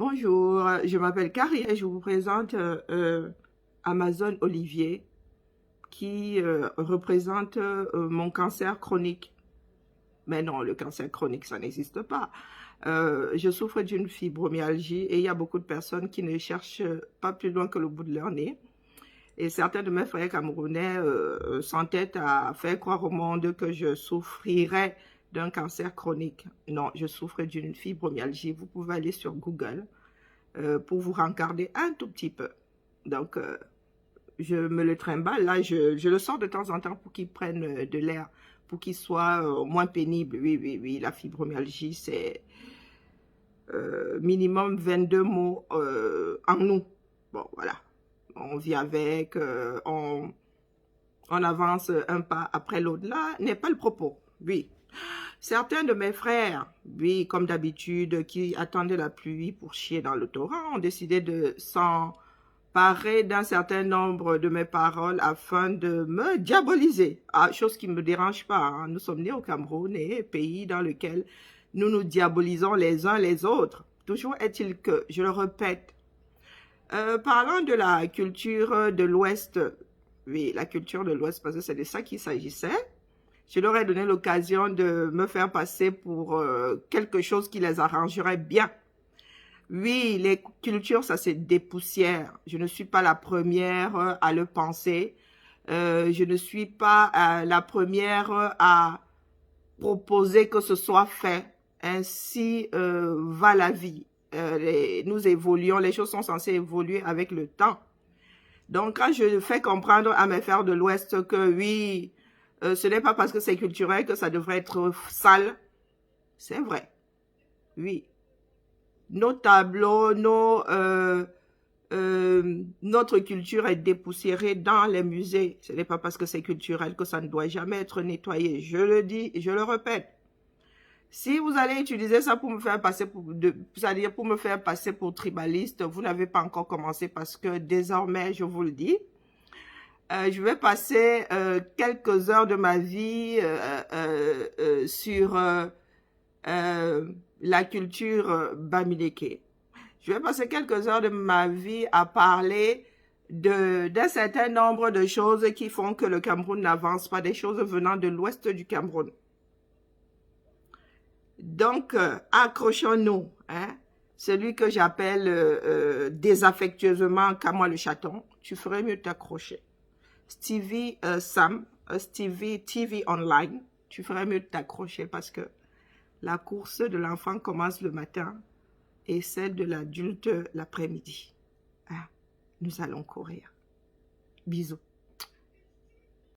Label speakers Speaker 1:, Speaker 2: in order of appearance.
Speaker 1: Bonjour, je m'appelle Carrie et je vous présente Amazon Olivier qui représente mon cancer chronique. Mais non, le cancer chronique, ça n'existe pas. Je souffre d'une fibromyalgie et il y a beaucoup de personnes qui ne cherchent pas plus loin que le bout de leur nez. Et certains de mes frères camerounais s'entêtent à faire croire au monde que je souffrirais d'un cancer chronique. Non, je souffre d'une fibromyalgie. Vous pouvez aller sur Google pour vous rencarder un tout petit peu. Donc, je me le trimballe. Là, je le sors de temps en temps pour qu'il prenne de l'air, pour qu'il soit moins pénible. Oui, oui, oui, la fibromyalgie, c'est minimum 22 mots en nous. Bon, voilà. On vit avec, on avance un pas après l'autre. Là, n'est pas le propos. Oui. Certains de mes frères, oui, comme d'habitude, qui attendaient la pluie pour chier dans le torrent, ont décidé de s'emparer d'un certain nombre de mes paroles afin de me diaboliser. Ah, chose qui ne me dérange pas. Hein. Nous sommes nés au Cameroun, et pays dans lequel nous nous diabolisons les uns les autres. Toujours est-il que, je le répète, parlant de la culture de l'Ouest, oui, la culture de l'Ouest, parce que c'est de ça qu'il s'agissait, je leur ai donné l'occasion de me faire passer pour quelque chose qui les arrangerait bien. Oui, les cultures, ça se dépoussière. Je ne suis pas la première à le penser. Je ne suis pas la première à proposer que ce soit fait. Ainsi va la vie. Nous évoluons, les choses sont censées évoluer avec le temps. Donc, quand je fais comprendre à mes frères de l'Ouest que oui, ce n'est pas parce que c'est culturel que ça devrait être sale, c'est vrai. Oui. Nos tableaux, notre culture est dépoussiérée dans les musées. Ce n'est pas parce que c'est culturel que ça ne doit jamais être nettoyé. Je le dis et je le répète. Si vous allez utiliser ça pour me faire passer c'est-à-dire pour me faire passer pour tribaliste, vous n'avez pas encore commencé parce que désormais, je vous le dis, je vais passer quelques heures de ma vie sur la culture Bamileke. Je vais passer quelques heures de ma vie à parler d'un certain nombre de choses qui font que le Cameroun n'avance pas, des choses venant de l'ouest du Cameroun. Donc, accrochons-nous. Hein? Celui que j'appelle désaffectueusement Kamois le chaton, tu ferais mieux de t'accrocher. Stevie Sam, Stevie TV Online, tu ferais mieux de t'accrocher parce que la course de l'enfant commence le matin et celle de l'adulte l'après-midi. Ah, nous allons courir. Bisous.